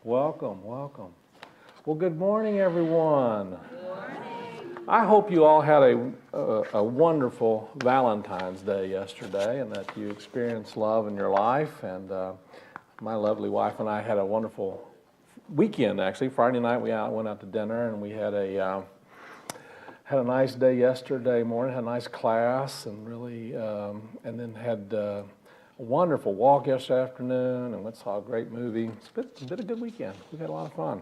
Welcome, welcome. Well, good morning, everyone. Good morning. I hope you all had a wonderful Valentine's Day yesterday and that you experienced love in your life. And my lovely wife and I had a wonderful weekend, actually. Friday night we went out to dinner, and we had a nice day yesterday morning, had a nice class, and really, and then had a wonderful walk yesterday afternoon, and saw a great movie. It's been a good weekend. We've had a lot of fun.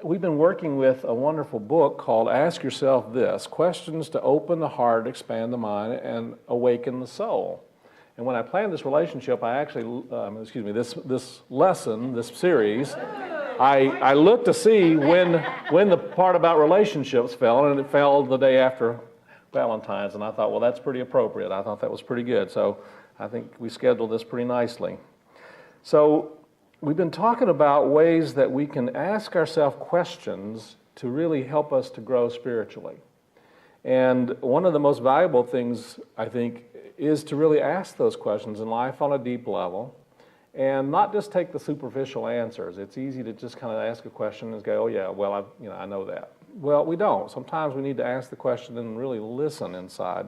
We've been working with a wonderful book called Ask Yourself This: Questions to Open the Heart, Expand the Mind, and Awaken the Soul. And when I planned this relationship, I actually, this lesson, this series, I looked to see when the part about relationships fell, and it fell the day after Valentine's, and I thought, well, that's pretty appropriate. I thought that was pretty good, so I think we scheduled this pretty nicely. So we've been talking about ways that we can ask ourselves questions to really help us to grow spiritually. And one of the most valuable things, I think, is to really ask those questions in life on a deep level, and not just take the superficial answers. It's easy to just kind of ask a question and go, oh yeah, well, I know that. Well, we don't. Sometimes we need to ask the question and really listen inside.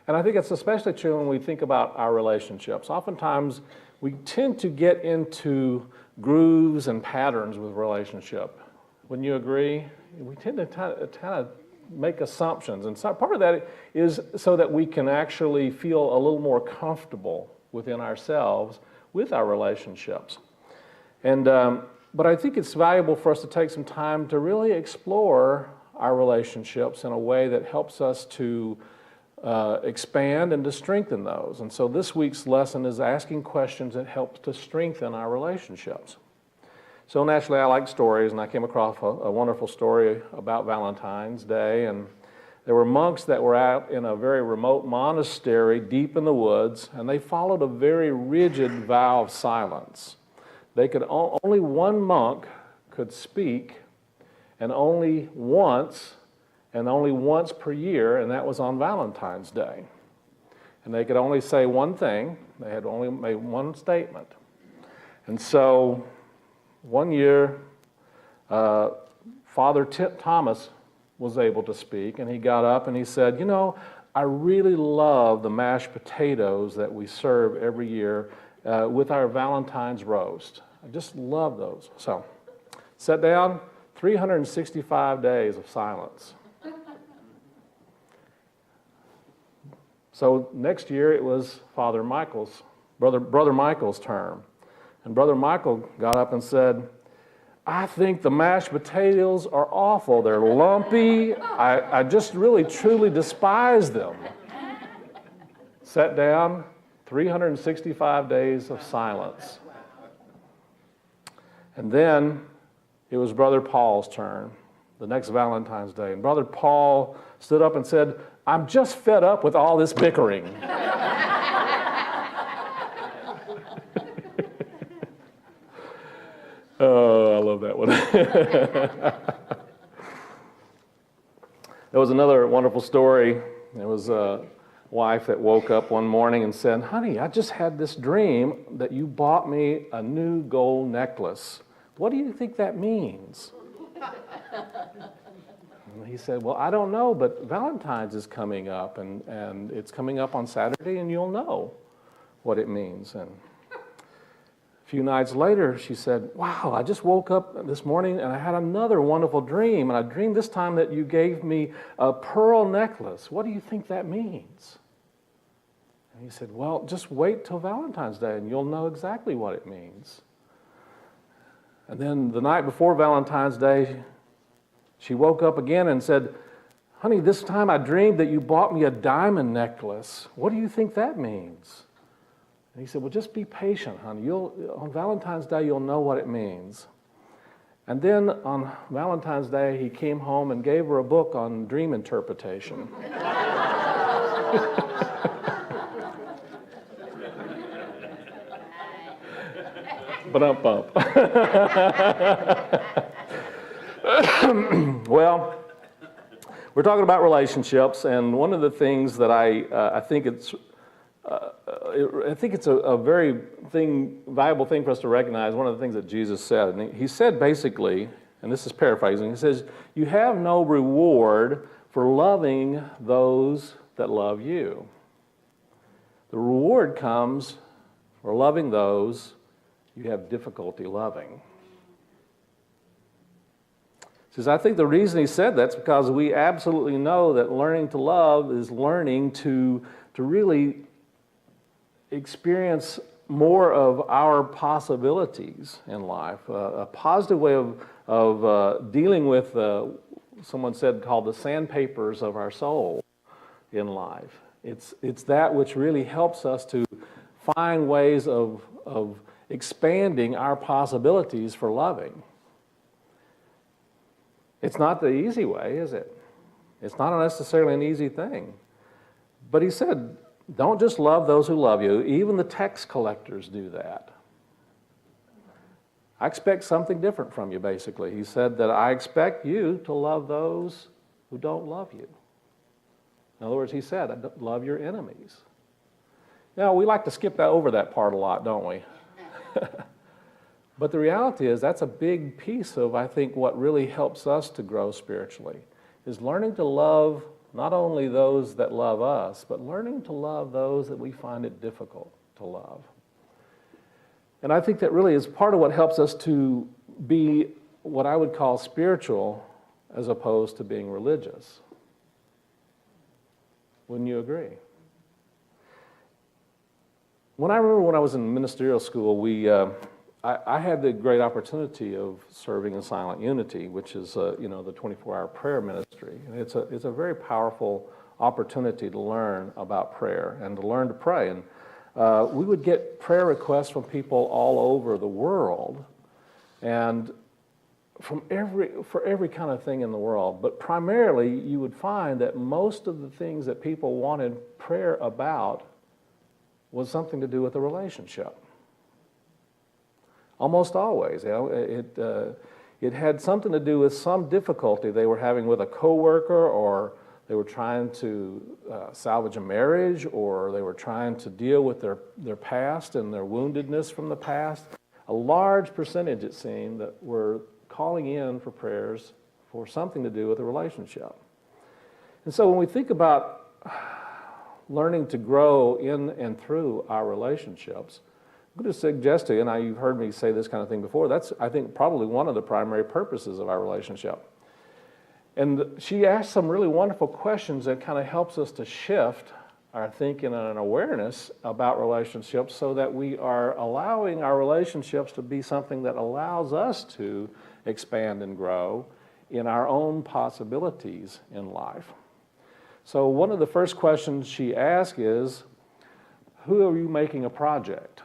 And I think it's especially true when we think about our relationships. Oftentimes, we tend to get into grooves and patterns with relationship. Wouldn't you agree? We tend to kind of make assumptions. And so part of that is so that we can actually feel a little more comfortable within ourselves with our relationships. And but I think it's valuable for us to take some time to really explore our relationships in a way that helps us to expand and to strengthen those. And so this week's lesson is asking questions that help to strengthen our relationships. So naturally, I like stories, and I came across a wonderful story about Valentine's Day. And there were monks that were out in a very remote monastery deep in the woods, and they followed a very rigid vow of silence. They could only one monk could speak, and only once per year, and that was on Valentine's Day. And they could only say one thing. They had only made one statement. And so one year, Father Thomas was able to speak, and he got up and he said, you know, I really love the mashed potatoes that we serve every year with our Valentine's roast. I just love those. So, sat down, 365 days of silence. So next year it was Brother Michael's term. And Brother Michael got up and said, I think the mashed potatoes are awful. They're lumpy. I just really, truly despise them. Sat down, 365 days of silence. And then it was Brother Paul's turn, the next Valentine's Day. And Brother Paul stood up and said, I'm just fed up with all this bickering. Oh, I love that one. There was another wonderful story. There was a wife that woke up one morning and said, honey, I just had this dream that you bought me a new gold necklace. What do you think that means? And he said, well, I don't know, but Valentine's is coming up, and it's coming up on Saturday, and you'll know what it means. And a few nights later, she said, wow, I just woke up this morning, and I had another wonderful dream, and I dreamed this time that you gave me a pearl necklace. What do you think that means? And he said, well, just wait till Valentine's Day, and you'll know exactly what it means. And then the night before Valentine's Day, she woke up again and said, honey, this time I dreamed that you bought me a diamond necklace. What do you think that means? And he said, well, just be patient, honey. On Valentine's Day, you'll know what it means. And then on Valentine's Day, he came home and gave her a book on dream interpretation. Ba-dum-bump. Well, we're talking about relationships, and one of the things that I think it's I think it's a very valuable thing for us to recognize. One of the things that Jesus said, and he said basically, and this is paraphrasing, he says, "You have no reward for loving those that love you. The reward comes for loving those you have difficulty loving." He says, I think the reason he said that's because we absolutely know that learning to love is learning to really experience more of our possibilities in life, a positive way of dealing with, someone said, called the sandpapers of our soul in life. It's that which really helps us to find ways of expanding our possibilities for loving. It's not the easy way, is it? It's not necessarily an easy thing. But he said, don't just love those who love you. Even the tax collectors do that. I expect something different from you, basically. He said that I expect you to love those who don't love you. In other words, he said, love your enemies. Now, we like to skip over that part a lot, don't we? But the reality is that's a big piece of, I think, what really helps us to grow spiritually, is learning to love not only those that love us, but learning to love those that we find it difficult to love. And I think that really is part of what helps us to be what I would call spiritual as opposed to being religious. Wouldn't you agree? I remember when I was in ministerial school, I had the great opportunity of serving in Silent Unity, which is the 24-hour prayer ministry. And it's a very powerful opportunity to learn about prayer and to learn to pray. And we would get prayer requests from people all over the world, and for every kind of thing in the world. But primarily, you would find that most of the things that people wanted prayer about was something to do with a relationship. Almost always. It had something to do with some difficulty they were having with a coworker, or they were trying to salvage a marriage, or they were trying to deal with their past and their woundedness from the past. A large percentage, it seemed, that were calling in for prayers for something to do with a relationship. And so when we think about learning to grow in and through our relationships, I'm going to suggest to you, and you've heard me say this kind of thing before, that's, I think, probably one of the primary purposes of our relationship. And she asked some really wonderful questions that kind of helps us to shift our thinking and awareness about relationships so that we are allowing our relationships to be something that allows us to expand and grow in our own possibilities in life. So one of the first questions she asked is, who are you making a project?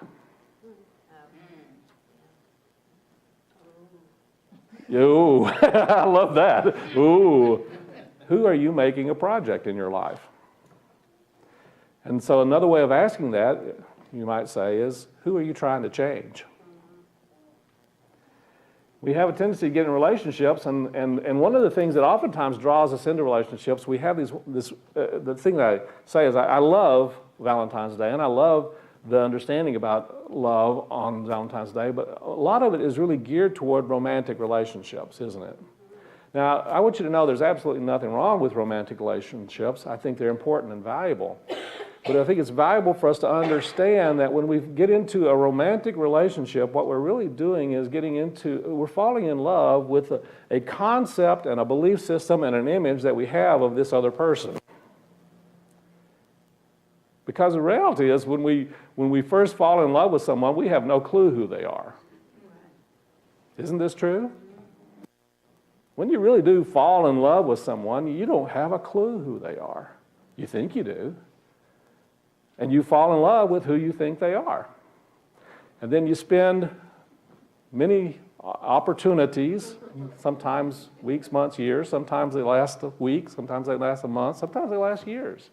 Ooh, I love that. Ooh, who are you making a project in your life? And so another way of asking that, you might say, is who are you trying to change? We have a tendency to get in relationships, and one of the things that oftentimes draws us into relationships, we have the thing that I say is I love Valentine's Day, and I love the understanding about love on Valentine's Day, but a lot of it is really geared toward romantic relationships, isn't it? Now, I want you to know there's absolutely nothing wrong with romantic relationships. I think they're important and valuable. But I think it's valuable for us to understand that when we get into a romantic relationship, what we're really doing is we're falling in love with a concept and a belief system and an image that we have of this other person. Because the reality is when we first fall in love with someone, we have no clue who they are. Isn't this true? When you really do fall in love with someone, you don't have a clue who they are. You think you do. And you fall in love with who you think they are. And then you spend many opportunities, sometimes weeks, months, years, sometimes they last a week, sometimes they last a month, sometimes they last years.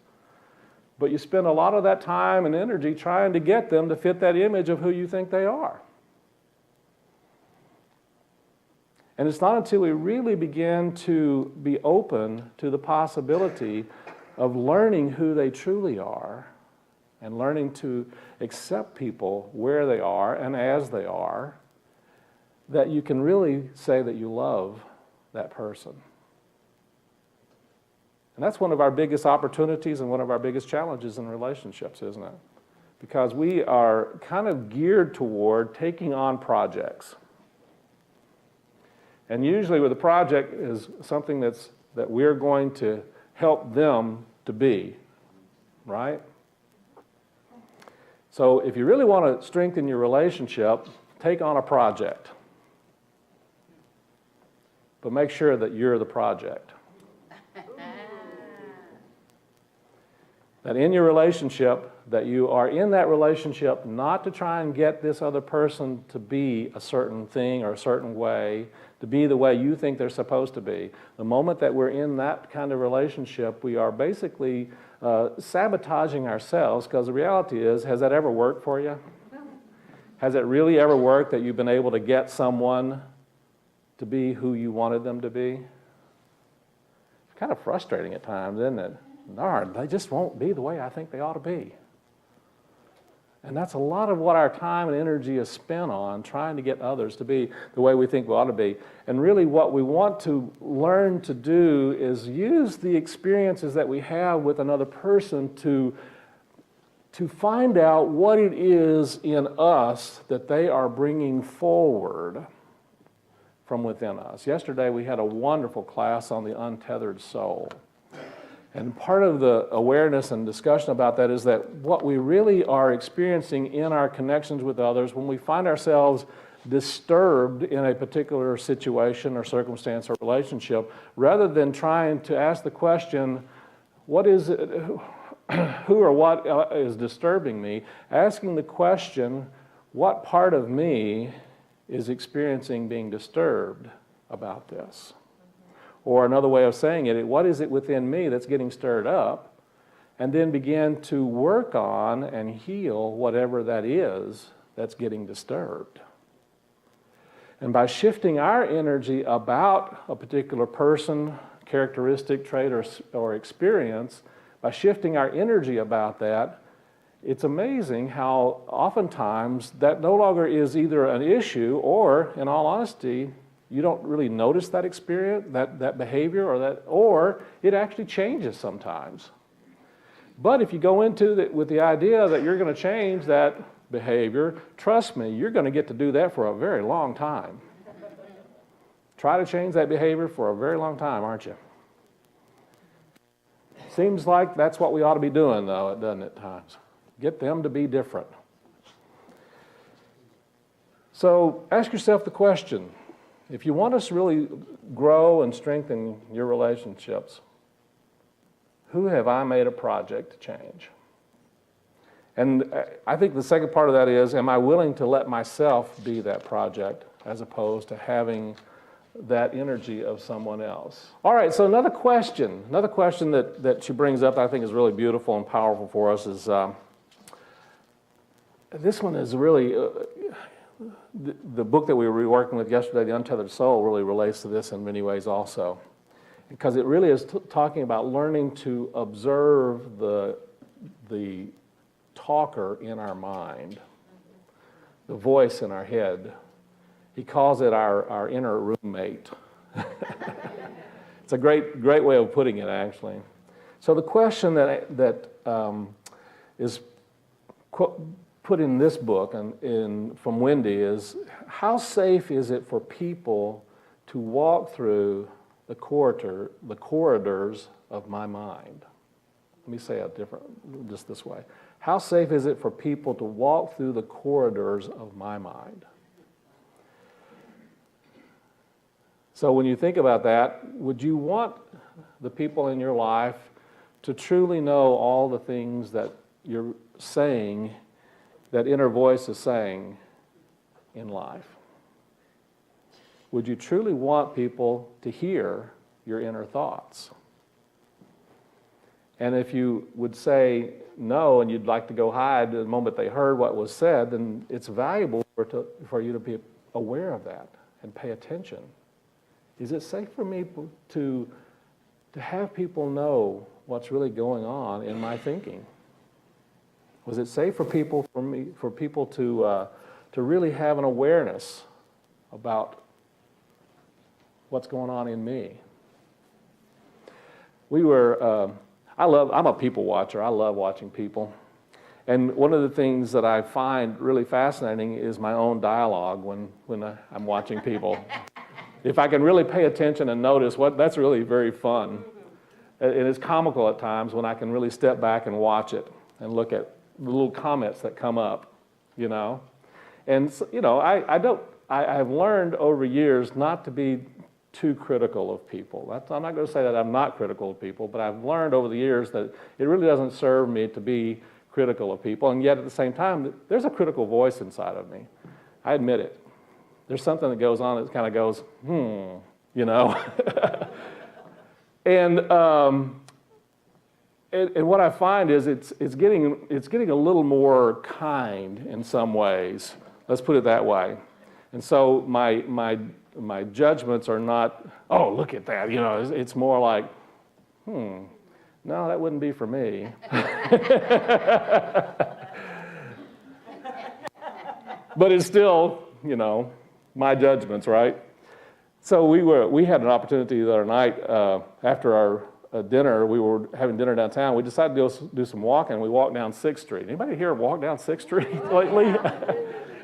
But you spend a lot of that time and energy trying to get them to fit that image of who you think they are. And it's not until we really begin to be open to the possibility of learning who they truly are and learning to accept people where they are and as they are, that you can really say that you love that person. And that's one of our biggest opportunities and one of our biggest challenges in relationships, isn't it? Because we are kind of geared toward taking on projects. And usually with a project is something that we're going to help them to be, right? So if you really want to strengthen your relationship, take on a project. But make sure that you're the project. That in your relationship, that you are in that relationship not to try and get this other person to be a certain thing or a certain way, to be the way you think they're supposed to be. The moment that we're in that kind of relationship, we are basically sabotaging ourselves, because the reality is, has that ever worked for you? Has it really ever worked that you've been able to get someone to be who you wanted them to be? It's kind of frustrating at times, isn't it? Darn, they just won't be the way I think they ought to be. And that's a lot of what our time and energy is spent on, trying to get others to be the way we think we ought to be. And really what we want to learn to do is use the experiences that we have with another person to find out what it is in us that they are bringing forward from within us. Yesterday we had a wonderful class on the untethered soul. And part of the awareness and discussion about that is that what we really are experiencing in our connections with others, when we find ourselves disturbed in a particular situation or circumstance or relationship, rather than trying to ask the question, what is it, who or what is disturbing me, asking the question, what part of me is experiencing being disturbed about this? Or another way of saying it, what is it within me that's getting stirred up? And then begin to work on and heal whatever that is that's getting disturbed. And by shifting our energy about a particular person, characteristic, trait, or experience, by shifting our energy about that, it's amazing how oftentimes that no longer is either an issue or, in all honesty, you don't really notice that experience, that behavior, or it actually changes sometimes. But if you go into it with the idea that you're going to change that behavior, trust me, you're going to get to do that for a very long time. Try to change that behavior for a very long time, aren't you? Seems like that's what we ought to be doing, though, it doesn't at times. Get them to be different. So ask yourself the question, if you want us to really grow and strengthen your relationships, who have I made a project to change? And I think the second part of that is, am I willing to let myself be that project as opposed to having that energy of someone else? All right, so another question that she brings up I think is really beautiful and powerful for us is, this one is really, the book that we were working with yesterday, The Untethered Soul, really relates to this in many ways also. Because it really is talking about learning to observe the talker in our mind, the voice in our head. He calls it our inner roommate. It's a great way of putting it, actually. So the question that is put in this book and from Wendy is, how safe is it for people to walk through the corridors of my mind? Let me say it just this way. How safe is it for people to walk through the corridors of my mind? So when you think about that, would you want the people in your life to truly know all the things that you're saying, that inner voice is saying in life? Would you truly want people to hear your inner thoughts? And if you would say no and you'd like to go hide the moment they heard what was said, then it's valuable for you to be aware of that and pay attention. Is it safe for me to have people know what's really going on in my thinking? Was it safe for people to really have an awareness about what's going on in me? I'm a people watcher. I love watching people. And one of the things that I find really fascinating is my own dialogue when I'm watching people. If I can really pay attention and notice that's really very fun. It is comical at times when I can really step back and watch it and look at the little comments that come up, you know. And so, you know, I've learned over years not to be too critical of people. I'm not going to say that I'm not critical of people, but I've learned over the years that it really doesn't serve me to be critical of people, and yet at the same time, there's a critical voice inside of me. I admit it. There's something that goes on that kind of goes, you know. And what I find is it's getting a little more kind in some ways. Let's put it that way. And so my judgments are not, oh, look at that, you know. It's more like, no, that wouldn't be for me. But it's still, you know, my judgments, right? So we had an opportunity the other night after our dinner. We were having dinner downtown. We decided to do some walking. We walked down 6th Street. Anybody here walk down 6th Street lately?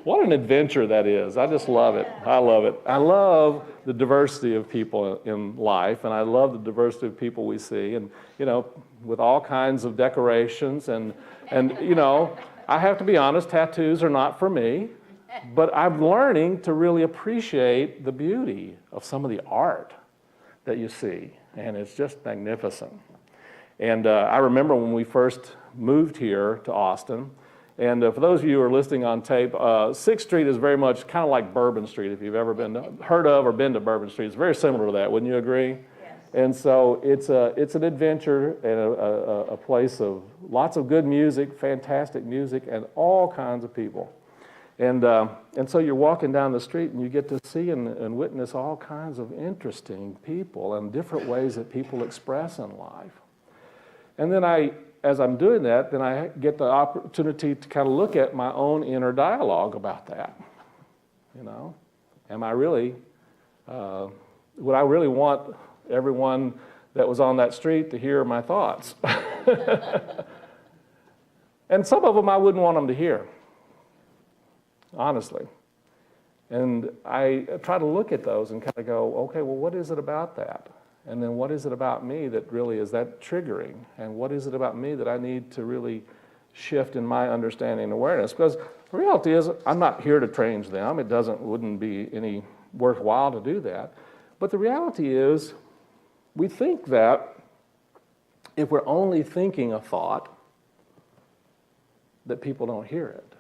What an adventure that is. I just love it. I love it. I love the diversity of people in life, and I love the diversity of people we see, and, you know, with all kinds of decorations. And you know, I have to be honest, tattoos are not for me, but I'm learning to really appreciate the beauty of some of the art that you see, and it's just magnificent. And I remember when we first moved here to Austin. And for those of you who are listening on tape, 6th Street is very much kind of like Bourbon Street, if you've ever heard of or been to Bourbon Street. It's very similar to that, wouldn't you agree? Yes. And so it's an adventure and a place of lots of good music, fantastic music, and all kinds of people. And so you're walking down the street and you get to see and witness all kinds of interesting people and different ways that people express in life. And then as I'm doing that, then I get the opportunity to kind of look at my own inner dialogue about that. You know, am I really, would I really want everyone that was on that street to hear my thoughts? And some of them I wouldn't want them to hear, honestly. And I try to look at those and kind of go, okay, well, what is it about that? And then what is it about me that really is that triggering? And what is it about me that I need to really shift in my understanding and awareness? Because the reality is, I'm not here to change them. It wouldn't be any worthwhile to do that. But the reality is, we think that if we're only thinking a thought, that people don't hear it.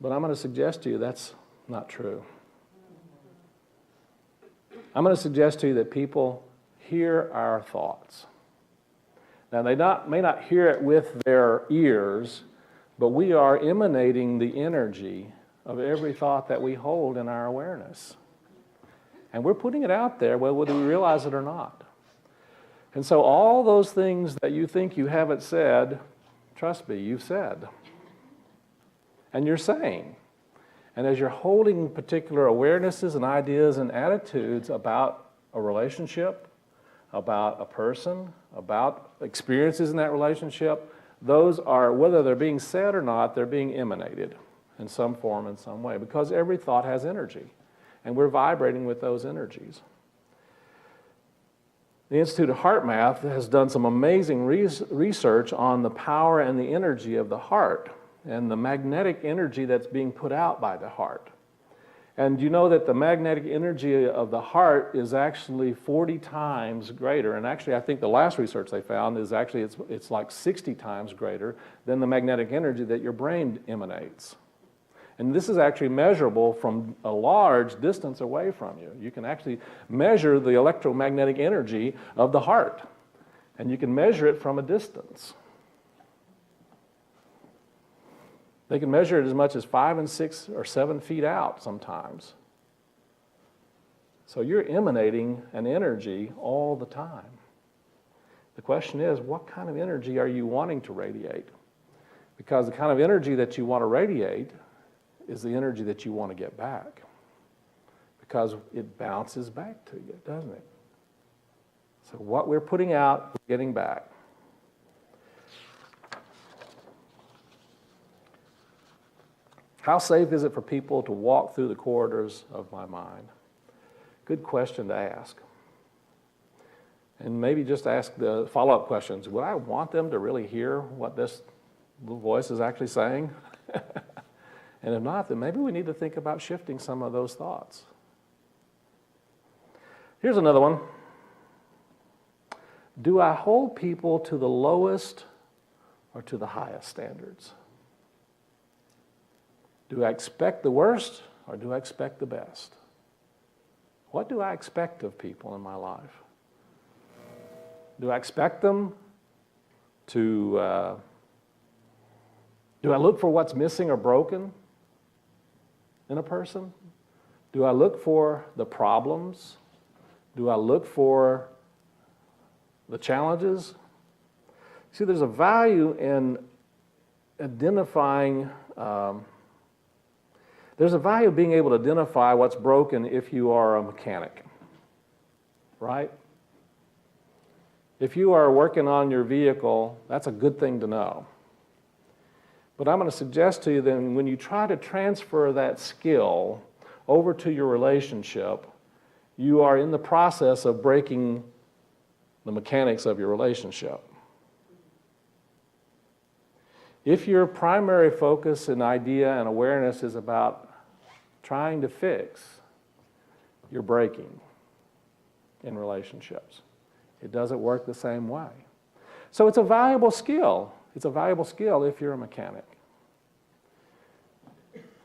But I'm going to suggest to you that's not true. I'm going to suggest to you that people hear our thoughts. Now, they may not hear it with their ears, but we are emanating the energy of every thought that we hold in our awareness. And we're putting it out there, whether we realize it or not. And so all those things that you think you haven't said, trust me, you've said. And you're saying. And as you're holding particular awarenesses and ideas and attitudes about a relationship, about a person, about experiences in that relationship, those are, whether they're being said or not, they're being emanated in some form, in some way, because every thought has energy, and we're vibrating with those energies. The Institute of Heart Math has done some amazing research on the power and the energy of the heart, and the magnetic energy that's being put out by the heart. And you know that the magnetic energy of the heart is actually 40 times greater. And actually, I think the last research they found is actually it's like 60 times greater than the magnetic energy that your brain emanates. And this is actually measurable from a large distance away from you. You can actually measure the electromagnetic energy of the heart. And you can measure it from a distance. They can measure it as much as 5 and 6 or 7 feet out sometimes. So you're emanating an energy all the time. The question is, what kind of energy are you wanting to radiate? Because the kind of energy that you want to radiate is the energy that you want to get back. Because it bounces back to you, doesn't it? So what we're putting out, we're getting back. How safe is it for people to walk through the corridors of my mind? Good question to ask. And maybe just ask the follow-up questions. Would I want them to really hear what this little voice is actually saying? And if not, then maybe we need to think about shifting some of those thoughts. Here's another one. Do I hold people to the lowest or to the highest standards? Do I expect the worst or do I expect the best? What do I expect of people in my life? Do I expect them to, do I look for what's missing or broken in a person? Do I look for the problems? Do I look for the challenges? See, there's a value in identifying, there's a value of being able to identify what's broken if you are a mechanic, right? If you are working on your vehicle, that's a good thing to know. But I'm going to suggest to you that when you try to transfer that skill over to your relationship, you are in the process of breaking the mechanics of your relationship. If your primary focus and idea and awareness is about trying to fix, you're breaking in relationships. It doesn't work the same way. So it's a valuable skill. It's a valuable skill if you're a mechanic.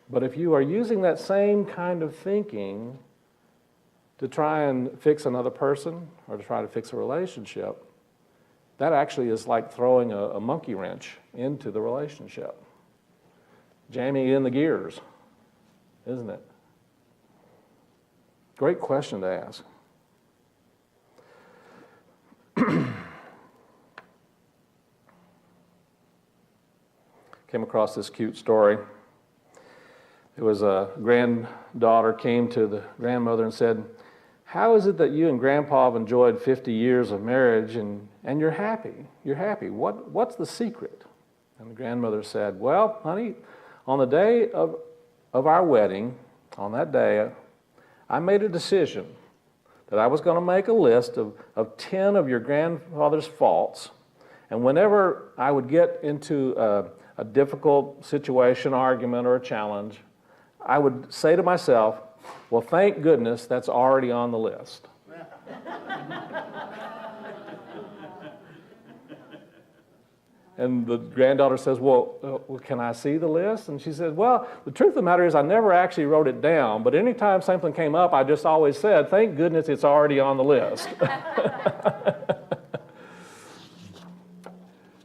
But if you are using that same kind of thinking to try and fix another person or to try to fix a relationship, that actually is like throwing a monkey wrench into the relationship, jamming in the gears, isn't it? Great question to ask. Came across this cute story. It was a granddaughter came to the grandmother and said, "How is it that you and Grandpa have enjoyed 50 years of marriage and you're happy? You're happy. What's the secret?" And the grandmother said, "Well, honey, on the day of our wedding, on that day, I made a decision that I was going to make a list of 10 of your grandfather's faults, and whenever I would get into a difficult situation, argument, or a challenge, I would say to myself, well, thank goodness that's already on the list." And the granddaughter says, well, can I see the list? And she says, well, the truth of the matter is I never actually wrote it down, but anytime something came up, I just always said, thank goodness it's already on the list.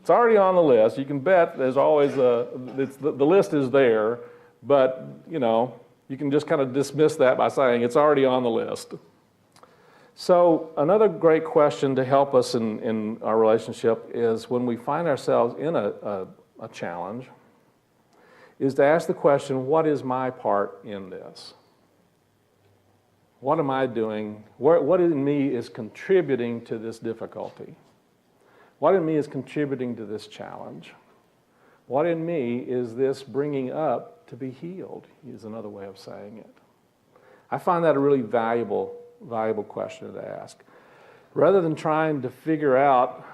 It's already on the list. You can bet there's always the list is there, but, you know, you can just kind of dismiss that by saying it's already on the list. So another great question to help us in our relationship is when we find ourselves in a challenge, is to ask the question, what is my part in this? What am I doing? What in me is contributing to this difficulty? What in me is contributing to this challenge? What in me is this bringing up to be healed, is another way of saying it. I find that a really valuable question to ask. Rather than trying to figure out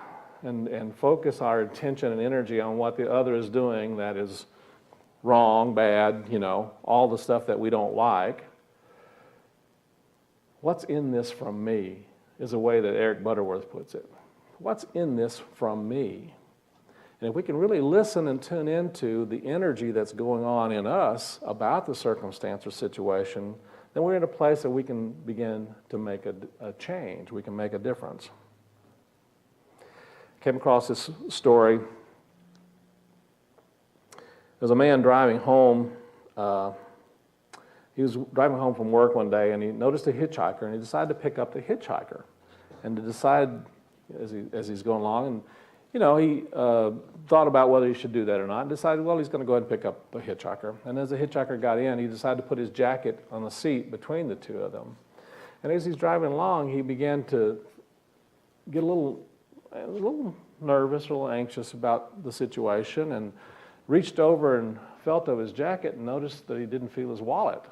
and focus our attention and energy on what the other is doing that is wrong, bad, you know, all the stuff that we don't like, what's in this from me is a way that Eric Butterworth puts it. What's in this from me? And if we can really listen and tune into the energy that's going on in us about the circumstance or situation, then we're in a place that we can begin to make a change. We can make a difference. Came across this story. There's a man driving home. He was driving home from work one day, and he noticed a hitchhiker, and he decided to pick up the hitchhiker and to decide as he's going along, and he thought about whether he should do that or not, and decided, well, he's going to go ahead and pick up a hitchhiker. And as the hitchhiker got in, he decided to put his jacket on the seat between the two of them. And as he's driving along, he began to get a little nervous, a little anxious about the situation, and reached over and felt of his jacket and noticed that he didn't feel his wallet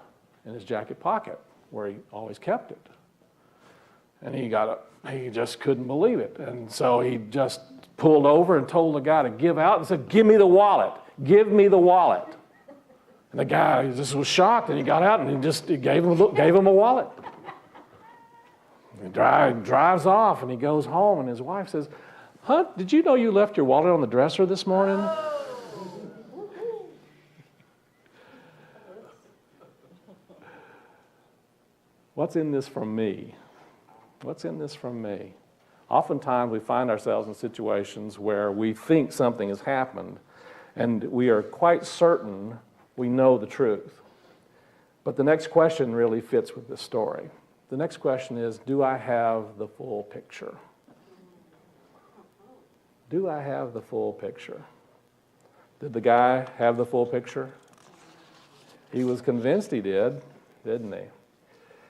in his jacket pocket where he always kept it. And he just couldn't believe it. And so he just pulled over and told the guy to give out and said, "Give me the wallet. Give me the wallet." And the guy just was shocked, and he got out and he gave him a wallet. He drives off, and he goes home, and his wife says, "Huh, did you know you left your wallet on the dresser this morning?" What's in this from me? What's in this from me? Oftentimes we find ourselves in situations where we think something has happened, and we are quite certain we know the truth. But the next question really fits with this story. The next question is, do I have the full picture? Do I have the full picture? Did the guy have the full picture? He was convinced he did, didn't he?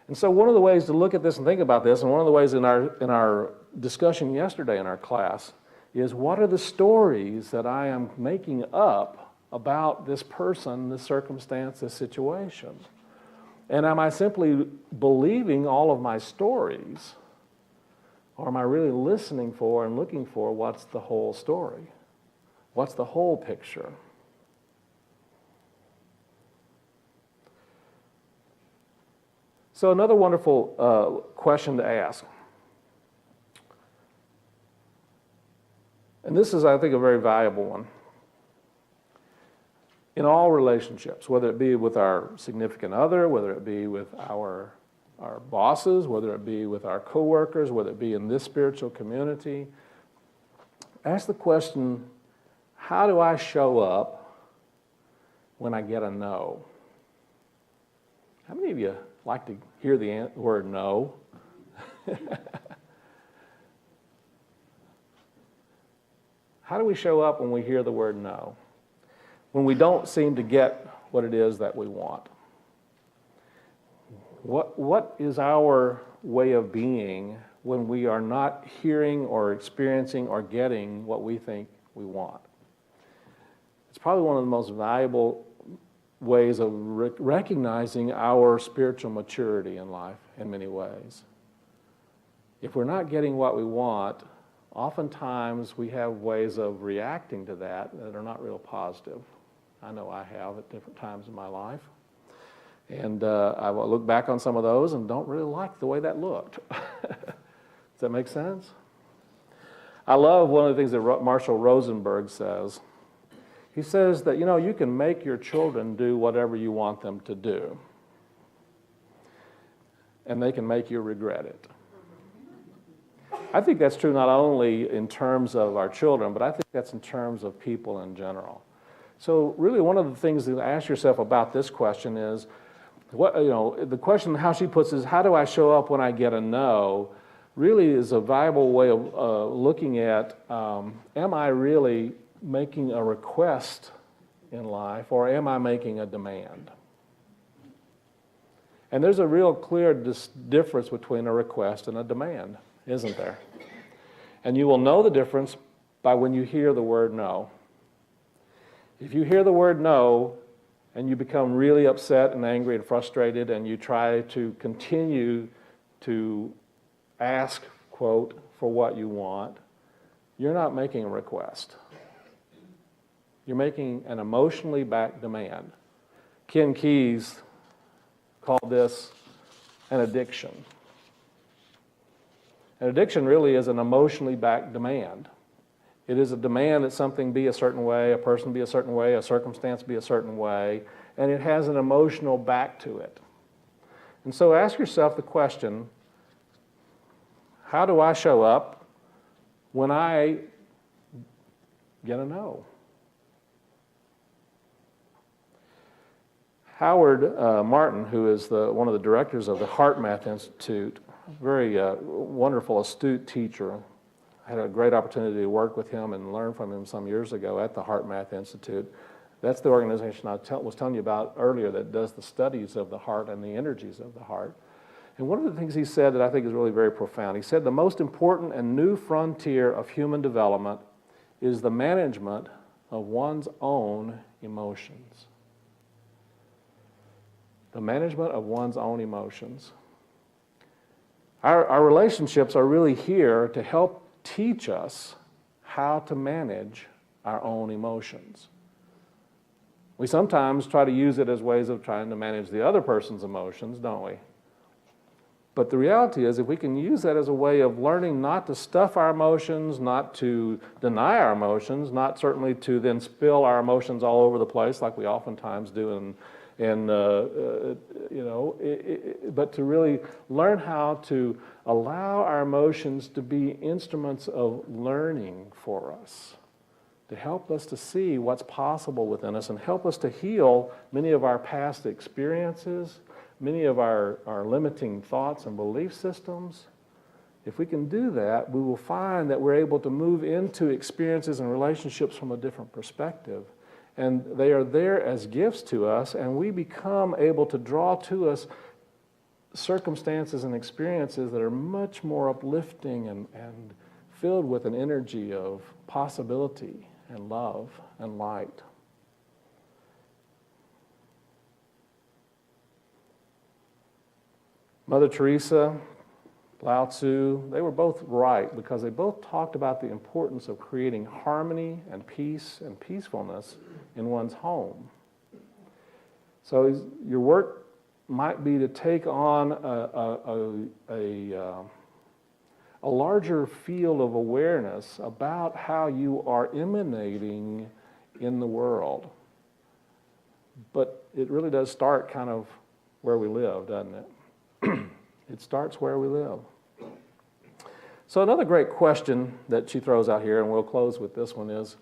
And so one of the ways to look at this and think about this, and one of the ways in our discussion yesterday in our class, is what are the stories that I am making up about this person, this circumstance, this situation? And am I simply believing all of my stories, or am I really listening for and looking for what's the whole story? What's the whole picture? So another wonderful question to ask, and this is, I think, a very valuable one. In all relationships, whether it be with our significant other, whether it be with our bosses, whether it be with our coworkers, whether it be in this spiritual community, ask the question, how do I show up when I get a no? How many of you like to hear the word no? How do we show up when we hear the word no? When we don't seem to get what it is that we want? What is our way of being when we are not hearing or experiencing or getting what we think we want? It's probably one of the most valuable ways of recognizing our spiritual maturity in life in many ways. If we're not getting what we want, oftentimes we have ways of reacting to that are not real positive. I know I have at different times in my life. And I will look back on some of those and don't really like the way that looked. Does that make sense? I love one of the things that Marshall Rosenberg says. He says that, you can make your children do whatever you want them to do, and they can make you regret it. I think that's true not only in terms of our children, but I think that's in terms of people in general. So really one of the things to ask yourself about this question is, the question how she puts is, how do I show up when I get a no, really is a viable way of looking at, am I really making a request in life, or am I making a demand? And there's a real clear difference between a request and a demand, isn't there? And you will know the difference by when you hear the word no. If you hear the word no, and you become really upset and angry and frustrated, and you try to continue to ask, quote, for what you want, you're not making a request. You're making an emotionally backed demand. Ken Keyes called this an addiction. An addiction really is an emotionally backed demand. It is a demand that something be a certain way, a person be a certain way, a circumstance be a certain way, and it has an emotional back to it. And so ask yourself the question, how do I show up when I get a no? Howard Martin, who is one of the directors of the HeartMath Institute, very wonderful, astute teacher, had a great opportunity to work with him and learn from him some years ago at the HeartMath Institute. That's the organization I was telling you about earlier that does the studies of the heart and the energies of the heart. And one of the things he said that I think is really very profound, he said the most important and new frontier of human development is the management of one's own emotions. The management of one's own emotions. Our relationships are really here to help teach us how to manage our own emotions. We sometimes try to use it as ways of trying to manage the other person's emotions, don't we? But the reality is, if we can use that as a way of learning not to stuff our emotions, not to deny our emotions, not certainly to then spill our emotions all over the place like we oftentimes do, but to really learn how to allow our emotions to be instruments of learning for us, to help us to see what's possible within us and help us to heal many of our past experiences, many of our limiting thoughts and belief systems. If we can do that, we will find that we're able to move into experiences and relationships from a different perspective. And they are there as gifts to us, and we become able to draw to us circumstances and experiences that are much more uplifting and filled with an energy of possibility and love and light. Mother Teresa, Lao Tzu, they were both right because they both talked about the importance of creating harmony and peace and peacefulness in one's home. So your work might be to take on a larger field of awareness about how you are emanating in the world. But it really does start kind of where we live, doesn't it? It starts where we live. So another great question that she throws out here, and we'll close with this one, is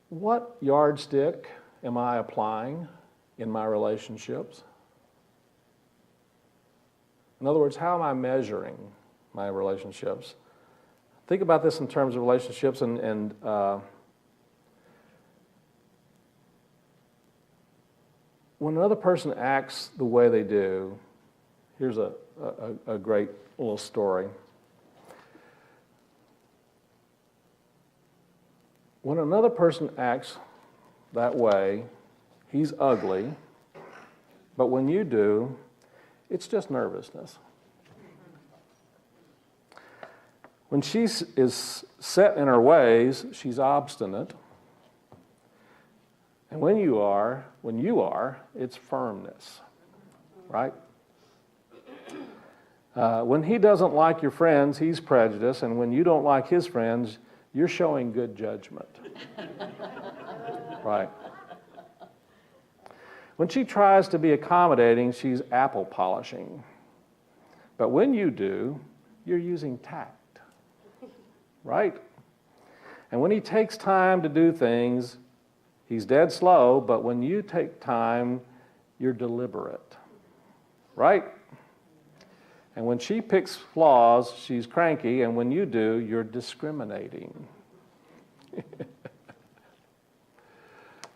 what yardstick am I applying in my relationships? In other words, how am I measuring my relationships? Think about this in terms of relationships and when another person acts the way they do, here's a great little story. When another person acts that way, he's ugly, but when you do, it's just nervousness. When she is set in her ways, she's obstinate. And when you are, it's firmness, right? When he doesn't like your friends, he's prejudiced, and when you don't like his friends, you're showing good judgment, right? When she tries to be accommodating, she's apple polishing. But when you do, you're using tact, right? And when he takes time to do things, he's dead slow, but when you take time, you're deliberate, right? And when she picks flaws, she's cranky, and when you do, you're discriminating.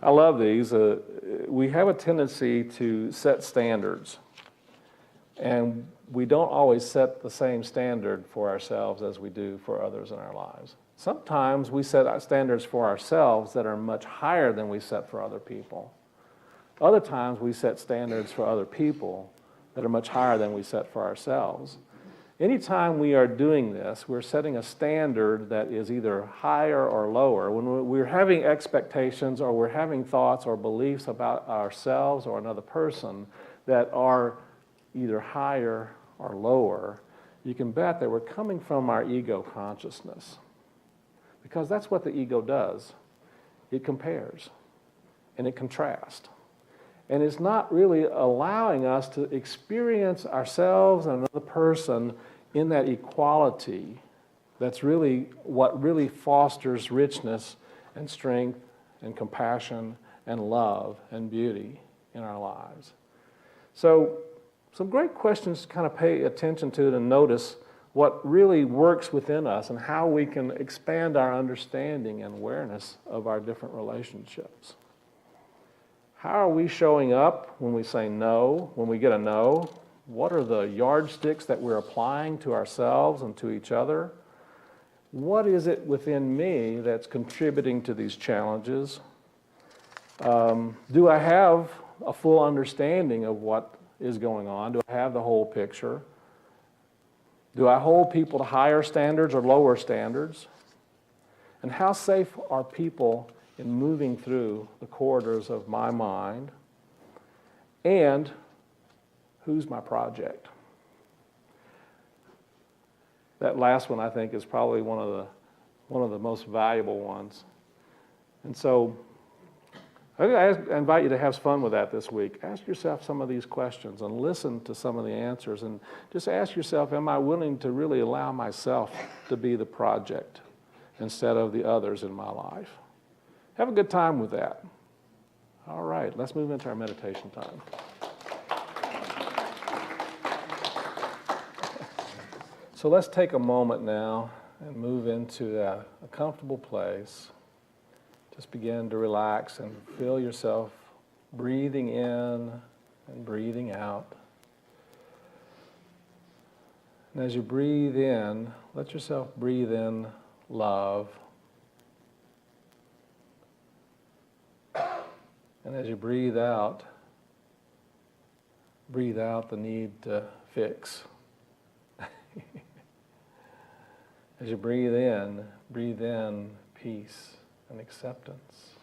I love these. We have a tendency to set standards, and we don't always set the same standard for ourselves as we do for others in our lives. Sometimes we set standards for ourselves that are much higher than we set for other people. Other times we set standards for other people that are much higher than we set for ourselves. Anytime we are doing this, we're setting a standard that is either higher or lower. When we're having expectations or we're having thoughts or beliefs about ourselves or another person that are either higher or lower, you can bet that we're coming from our ego consciousness. Because that's what the ego does. It compares and it contrasts. And it's not really allowing us to experience ourselves and another person in that equality. That's really what really fosters richness and strength and compassion and love and beauty in our lives. So some great questions to kind of pay attention to and notice what really works within us and how we can expand our understanding and awareness of our different relationships. How are we showing up when we say no, when we get a no? What are the yardsticks that we're applying to ourselves and to each other? What is it within me that's contributing to these challenges? Do I have a full understanding of what is going on? Do I have the whole picture? Do I hold people to higher standards or lower standards? And how safe are people in moving through the corridors of my mind? And who's my project? That last one, I think, is probably one of the most valuable ones. And so I invite you to have fun with that this week. Ask yourself some of these questions and listen to some of the answers, and just ask yourself, am I willing to really allow myself to be the project instead of the others in my life? Have a good time with that. All right, let's move into our meditation time. So let's take a moment now and move into a comfortable place. Just begin to relax and feel yourself breathing in and breathing out. And as you breathe in, let yourself breathe in love. And as you breathe out the need to fix. As you breathe in peace and acceptance.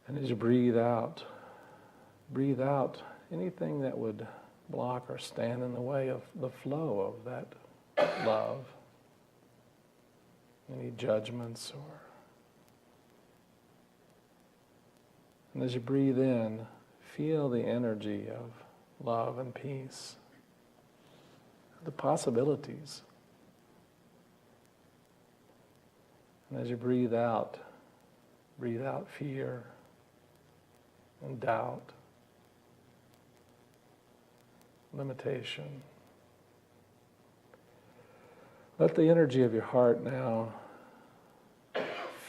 And as you breathe out anything that would block or stand in the way of the flow of that love. Any judgments and as you breathe in, feel the energy of love and peace. The possibilities. And as you breathe out fear and doubt, limitation. Let the energy of your heart now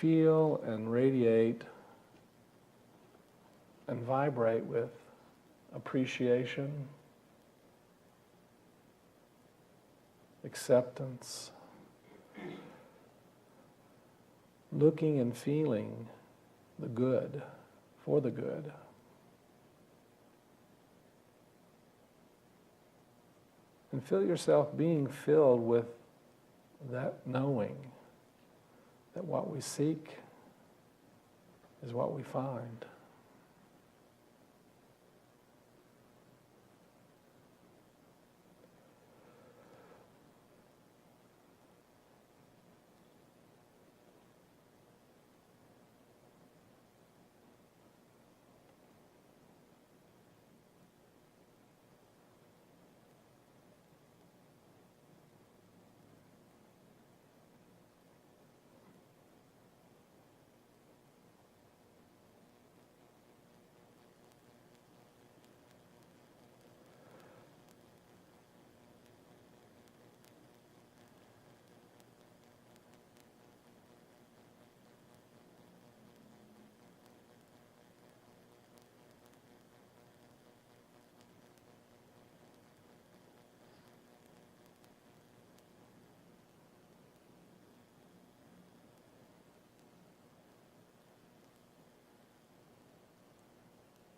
feel and radiate and vibrate with appreciation, acceptance, looking and feeling the good, for the good. And feel yourself being filled with that knowing that what we seek is what we find.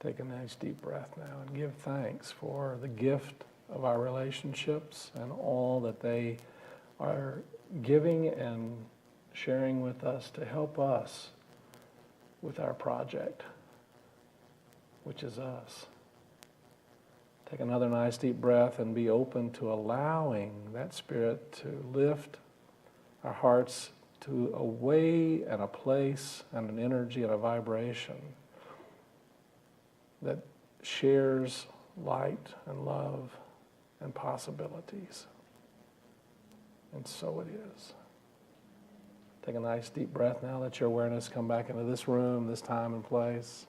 Take a nice deep breath now and give thanks for the gift of our relationships and all that they are giving and sharing with us to help us with our project, which is us. Take another nice deep breath and be open to allowing that spirit to lift our hearts to a way and a place and an energy and a vibration that shares light and love and possibilities. And so it is. Take a nice deep breath now. Let your awareness come back into this room, this time and place.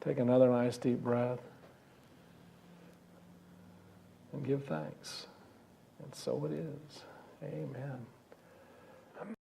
Take another nice deep breath. and give thanks. And so it is. Amen.